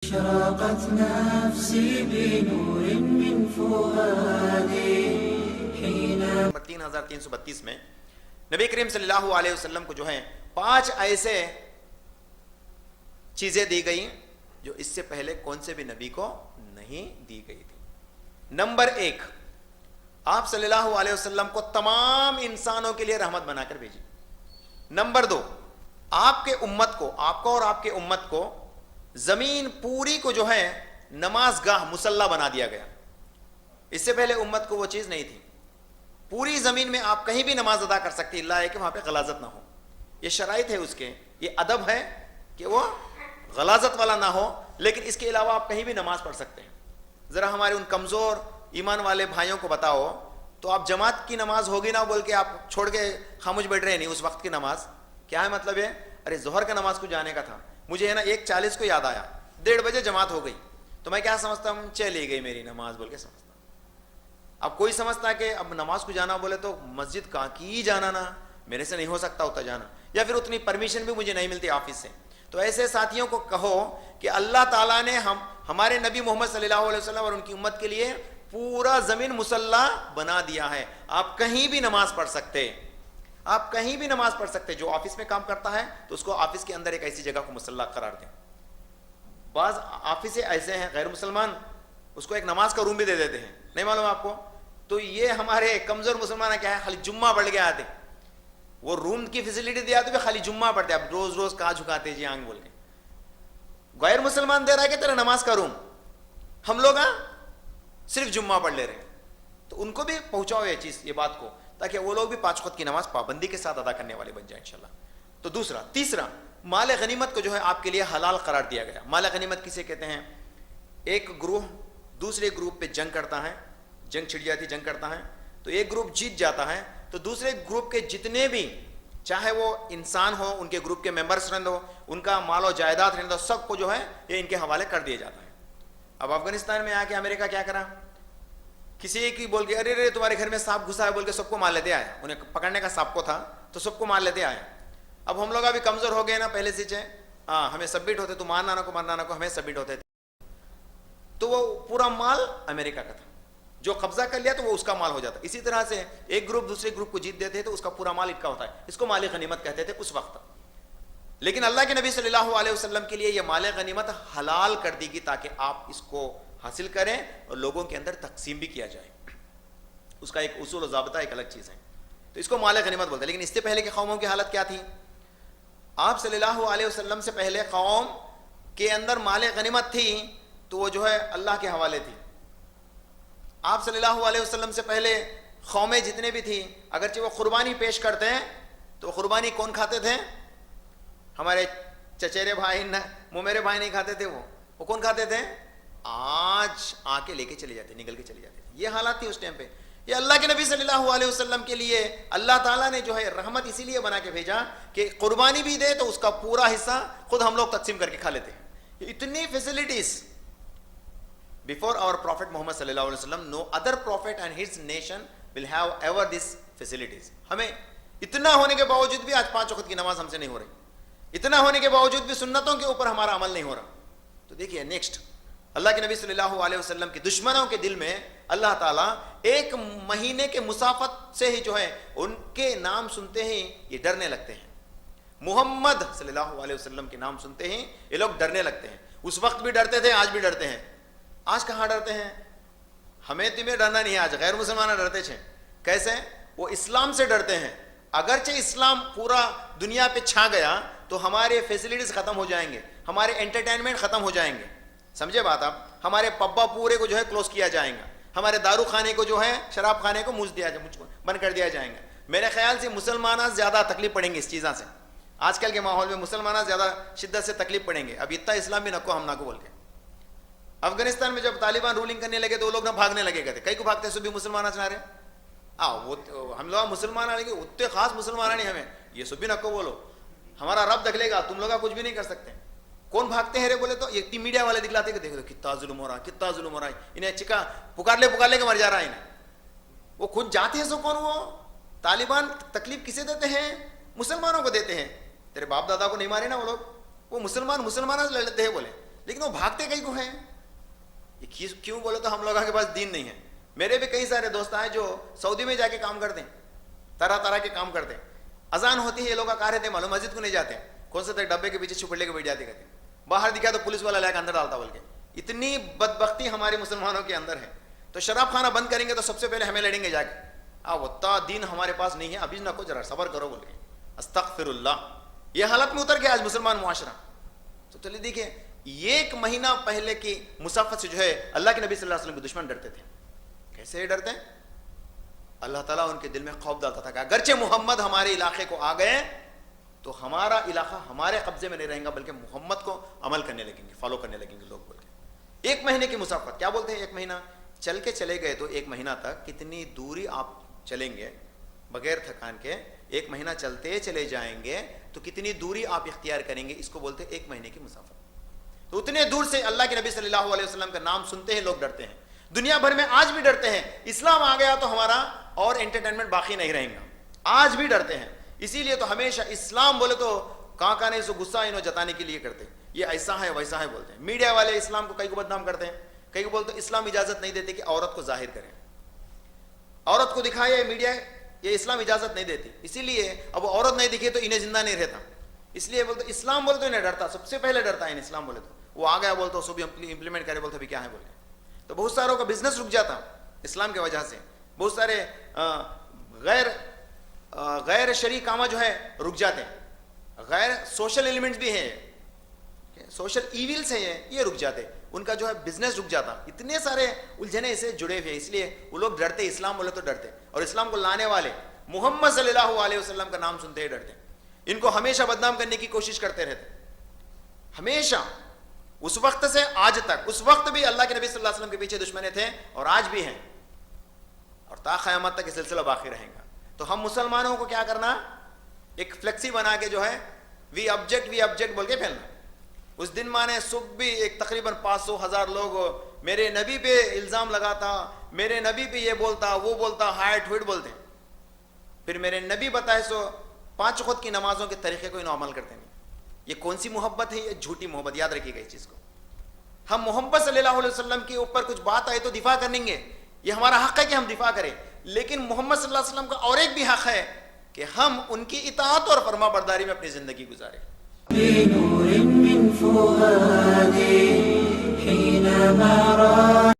اشرقت نفسي بنور من فؤادي حين نمبر 3332 میں نبی کریم صلی اللہ علیہ وسلم کو جو ہے 5 ایسے چیزیں دی گئی جو اس سے پہلے کون سے بھی نبی کو نہیں دی گئی تھی۔ نمبر 1، آپ صلی اللہ علیہ وسلم کو تمام انسانوں کے لیے رحمت بنا کر بھیجی۔ نمبر 2، آپ کے امت کو، آپ کو اور آپ کے امت کو زمین پوری کو جو ہے نماز گاہ مصلی بنا دیا گیا۔ اس سے پہلے امت کو وہ چیز نہیں تھی۔ پوری زمین میں آپ کہیں بھی نماز ادا کر سکتے، اللہ ہے کہ وہاں پہ غلاظت نہ ہو۔ یہ شرائط ہے اس کے، یہ ادب ہے کہ وہ غلاظت والا نہ ہو، لیکن اس کے علاوہ آپ کہیں بھی نماز پڑھ سکتے ہیں۔ ذرا ہمارے ان کمزور ایمان والے بھائیوں کو بتاؤ، تو آپ جماعت کی نماز ہوگی نا بول کے آپ چھوڑ کے خاموش بیٹھ رہے نہیں، اس وقت کی نماز کیا ہے مطلب ہے؟ ارے ظہر کا نماز کو جانے کا تھا، مجھے ہے نا 1:40 کو یاد آیا، 1:30 بجے جماعت ہو گئی، تو میں کیا سمجھتا ہوں؟ چلی گئی میری نماز بول کے سمجھتا ہوں۔ اب کوئی سمجھتا ہے کہ اب نماز کو جانا بولے تو مسجد کہاں کی جانا، نا میرے سے نہیں ہو سکتا ہوتا جانا، یا پھر اتنی پرمیشن بھی مجھے نہیں ملتی آفس سے۔ تو ایسے ساتھیوں کو کہو کہ اللہ تعالیٰ نے ہمارے نبی محمد صلی اللہ علیہ وسلم اور ان کی امت کے لیے پورا زمین مصلی بنا دیا ہے، آپ کہیں بھی نماز پڑھ سکتے، آپ کہیں بھی نماز پڑھ سکتے۔ جو آفس میں کام کرتا ہے تو اس کو آفس کے اندر ایک ایسی جگہ کو مصلی قرار دیں۔ بعض آفس ایسے ہیں غیر مسلمان، اس کو ایک نماز کا روم بھی دے دیتے ہیں، نہیں معلوم آپ کو؟ تو یہ ہمارے کمزور مسلمان کیا ہے، خالی جمعہ پڑھ کے آتے، وہ روم کی فیسلٹی دیا تو بھی خالی جمعہ پڑھتے، اب روز روز کہاں جھکاتے جی آنکھ بول کے۔ غیر مسلمان دے رہا ہے کہ تیرا نماز کا روم، ہم لوگ صرف جمعہ پڑھ لے رہے ہیں۔ تو ان کو بھی پہنچاؤ یہ چیز، یہ بات کو، تاکہ وہ لوگ بھی 5 وقت کی نماز پابندی کے ساتھ ادا کرنے والے بن جائیں انشاءاللہ۔ تو تیسرا، مال غنیمت کو جو ہے آپ کے لیے حلال قرار دیا گیا۔ مال غنیمت کسے کہتے ہیں؟ ایک گروہ دوسرے گروپ پہ جنگ کرتا ہے، جنگ چھڑ جاتی، جنگ کرتا ہے، تو ایک گروپ جیت جاتا ہے، تو دوسرے گروپ کے جتنے بھی، چاہے وہ انسان ہو، ان کے گروپ کے ممبرس رہندو، ان کا مال و جائیداد رہندو، سب کو جو ہے یہ ان کے حوالے کر دیا جاتا ہے۔ اب افغانستان میں آ کے امریکہ کیا کرا، کسی ایک کی بول کے ارے ارے تمہارے گھر میں سانپ گھسا ہے بول کے سب کو مار لیتے آئے، انہیں پکڑنے کا سانپ کو تھا تو سب کو مار لیتے آئے۔ اب ہم لوگ ابھی کمزور ہو گئے نا پہلے سے، ہمیں سبمٹ ہوتے، تو مارنا کو مرنا کو ہمیں سبمٹ ہوتے تھے، تو وہ پورا مال امریکہ کا تھا، جو قبضہ کر لیا تو وہ اس کا مال ہو جاتا۔ اسی طرح سے ایک گروپ دوسرے گروپ کو جیت دیتے تو اس کا پورا مال ان کا ہوتا ہے، اس کو مال غنیمت کہتے تھے اس وقت۔ لیکن اللہ کے نبی صلی اللہ علیہ وسلم کے لیے یہ مال غنیمت حلال کر دی گئی تاکہ آپ اس کو حاصل کریں اور لوگوں کے اندر تقسیم بھی کیا جائے، اس کا ایک اصول و ضابطہ ایک الگ چیز ہے، تو اس کو مال غنیمت بولتے ہیں۔ لیکن اس سے پہلے کی قوموں کی حالت کیا تھی؟ آپ صلی اللہ علیہ وسلم سے پہلے قوم کے اندر مال غنیمت تھی تو وہ جو ہے اللہ کے حوالے تھی۔ آپ صلی اللہ علیہ وسلم سے پہلے قومیں جتنے بھی تھی، اگرچہ وہ قربانی پیش کرتے ہیں تو قربانی کون کھاتے تھے؟ ہمارے چچیرے بھائی، مومیرے بھائی نہیں کھاتے تھے، وہ کون کھاتے تھے؟ آج آ کے لے کے چلے جاتے، نکل کے چلے جاتے۔ یہ حالات تھی اس ٹائم پہ۔ یہ اللہ کے نبی صلی اللہ علیہ وسلم کے لیے اللہ تعالیٰ نے جو ہے رحمت اسی لیے بنا کے بھیجا کہ قربانی بھی دے تو اس کا پورا حصہ خود ہم لوگ تقسیم کر کے کھا لیتے ہیں۔ اتنی facilities before our prophet Muhammad sallallahu alaihi wasallam, no other prophet and his nation will have ever these facilities. ہمیں اتنا ہونے کے باوجود بھی آج 5 وقت کی نماز ہم سے نہیں ہو رہی، اتنا ہونے کے باوجود بھی سنتوں کے اوپر ہمارا عمل نہیں ہو رہا۔ تو دیکھیے نیکسٹ، اللہ کے نبی صلی اللہ علیہ وسلم کے دشمنوں کے دل میں اللہ تعالیٰ 1 مہینے کے مسافت سے ہی جو ہے ان کے نام سنتے ہی یہ ڈرنے لگتے ہیں۔ محمد صلی اللہ علیہ وسلم کے نام سنتے ہی یہ لوگ ڈرنے لگتے ہیں۔ اس وقت بھی ڈرتے تھے، آج بھی ڈرتے ہیں۔ آج کہاں ڈرتے ہیں؟ ہمیں تمہیں ڈرنا نہیں ہے، آج غیر مسلمان ڈرتے تھے۔ کیسے؟ وہ اسلام سے ڈرتے ہیں۔ اگرچہ اسلام پورا دنیا پہ چھا گیا تو ہمارے فیسلٹیز ختم ہو جائیں گے، ہمارے انٹرٹینمنٹ ختم ہو جائیں گے، سمجھے بات آپ؟ ہمارے پبا پورے کو جو ہے کلوز کیا جائیں گا، ہمارے دارو خانے کو جو ہے، شراب خانے کو بند کر دیا جائیں گا۔ میرے خیال سے مسلمان زیادہ تکلیف پڑیں گے اس چیزوں سے، آج کل کے ماحول میں مسلمان زیادہ شدت سے تکلیف پڑیں گے۔ اب اتنا اسلام بھی نکو ہم نہ کو بول کے۔ افغانستان میں جب طالبان رولنگ کرنے لگے تو وہ لوگ نہ بھاگنے لگے گئے تھے، کئی کو بھاگتے سب بھی مسلمان چلا رہے وہ ہم لوگ مسلمان آنے گے، اتنے خاص مسلمان نہیں ہمیں، یہ سب بھی نہ کو بولو، ہمارا رب دکھ لے گا، تم لوگ کچھ بھی نہیں کر سکتے۔ کون بھاگتے ہیں رے بولے تو یہ میڈیا والے دکھلاتے کہ دیکھو کتنا ظلم ہو رہا ہے، کتنا ظلم ہو رہا ہے، انہیں چکا پکار لے کے مر جا رہا ہے انہیں۔ وہ خود جاتے ہیں سو کون؟ وہ طالبان تکلیف کسے دیتے ہیں؟ مسلمانوں کو دیتے ہیں۔ تیرے باپ دادا کو نہیں مارے نا وہ لوگ، وہ مسلمان لڑتے ہیں بولے۔ لیکن وہ بھاگتے کئی کو ہیں. یہ کیوں بولے تو ہم لوگوں کے پاس دین نہیں ہے. میرے بھی کئی سارے دوست ہیں جو سعودی میں جا کے کام کرتے ہیں, طرح طرح کے کام کرتے ہیں. اذان ہوتی ہے یہ لوگ کہاں رہتے ہیں معلوم, مسجد کو نہیں جاتے ہیں, کون سے ڈبے کے پیچھے چھپ لے کے بیٹھ جاتے کہتے ہیں, باہر دکھا تو پولیس والا لے کے اندر ڈالتا بول کے. اتنی بدبختی ہمارے مسلمانوں کے اندر ہے. تو شراب خانہ بند کریں گے تو سب سے پہلے ہمیں لڑیں گے جا کے, اتنا دین ہمارے پاس نہیں ہے, ابھی نہ کو ذرا صبر کرو بول کے. استغفر اللہ. یہ حالت میں اتر گیا آج مسلمان معاشرہ. تو چلیے دیکھیں, ایک مہینہ پہلے کی مسافت سے جو ہے اللہ کے نبی صلی اللہ علیہ وسلم کے دشمن ڈرتے تھے. کیسے ڈرتے ہیں؟ اللہ تعالیٰ ان کے دل میں خوف ڈالتا تھا کہ اگرچہ محمد ہمارے علاقے کو آ گئے تو ہمارا علاقہ ہمارے قبضے میں نہیں رہے گا, بلکہ محمد کو عمل کرنے لگیں گے, فالو کرنے لگیں گے لوگ بول کے. ایک مہینے کی مسافت, کیا بولتے ہیں ایک مہینہ چل کے چلے گئے تو ایک مہینہ تک کتنی دوری آپ چلیں گے بغیر تھکان کے, ایک مہینہ چلتے چلے جائیں گے تو کتنی دوری آپ اختیار کریں گے, اس کو بولتے ہیں ایک مہینے کی مسافت. تو اتنے دور سے اللہ کے نبی صلی اللہ علیہ وسلم کا نام سنتے ہیں لوگ ڈرتے ہیں. دنیا بھر میں آج بھی ڈرتے ہیں. اسلام آ گیا تو ہمارا اور انٹرٹینمنٹ باقی نہیں رہیں گا, آج بھی ڈرتے ہیں. اسی لیے تو ہمیشہ اسلام بولے تو کہاں نہیں سو غصہ انہوں جتانے کے لیے کرتے ہیں, یہ ایسا ہے ویسا ہے بولتے ہیں. میڈیا والے اسلام کو کئی کو بدنام کرتے ہیں, کئی کو بولتے ہیں اسلام اجازت نہیں دیتے کہ عورت کو ظاہر کریں, عورت کو دکھائے میڈیا, یہ اسلام اجازت نہیں دیتی. اسی لیے اب عورت نہیں دکھے تو انہیں زندہ نہیں رہتا. اس لیے بولتے اسلام بولے تو انہیں ڈرتا, سب سے پہلے ڈرتا ہے اسلام بولے تو. وہ آ گیا بولتا سو بھی امپلیمنٹ کرے بولتے ابھی کیا ہے بولے. تو بہت ساروں کا بزنس رک جاتا اسلام کی وجہ سے. بہت سارے غیر شرعی کام جو ہے رک جاتے ہیں. غیر سوشل ایلیمنٹس بھی ہیں, سوشل ایونلس ہیں یہ رک جاتے, ان کا جو ہے بزنس رک جاتا. اتنے سارے الجھنے اسے جڑے ہوئے, اس لیے وہ لوگ ڈرتے, اسلام بولے تو ڈرتے. اور اسلام کو لانے والے محمد صلی اللہ علیہ وسلم کا نام سنتے ہی ڈرتے. ان کو ہمیشہ بدنام کرنے کی کوشش کرتے رہتے, ہمیشہ. اس وقت سے آج تک, اس وقت بھی اللہ کے نبی صلی اللہ علیہ وسلم کے پیچھے دشمنے تھے اور آج بھی ہیں, اور تا قیامت تک یہ سلسلہ باقی رہے گا. تو ہم مسلمانوں کو کیا کرنا, ایک فلیکسی بنا کے جو ہے وی آبجیکٹ بول کے پھیلنا. اس دن مانے صبح بھی ایک تقریباً 500,000 لوگ میرے نبی پہ الزام لگاتا, میرے نبی پہ یہ بولتا وہ بولتا, ہائٹ ویٹ بولتے. پھر میرے نبی بتائے سو 5 وقت کی نمازوں کے طریقے کو انہوں عمل کرتے نہیں. یہ کون سی محبت ہے؟ یہ جھوٹی محبت. یاد رکھیے گا اس چیز کو. ہم محمد صلی اللہ علیہ وسلم کے اوپر کچھ بات آئے تو دفاع کریں گے, یہ ہمارا حق ہے کہ ہم دفاع کریں. لیکن محمد صلی اللہ علیہ وسلم کا اور ایک بھی حق ہے کہ ہم ان کی اطاعت اور فرما برداری میں اپنی زندگی گزاریں. بنور من فؤادي حينما رأى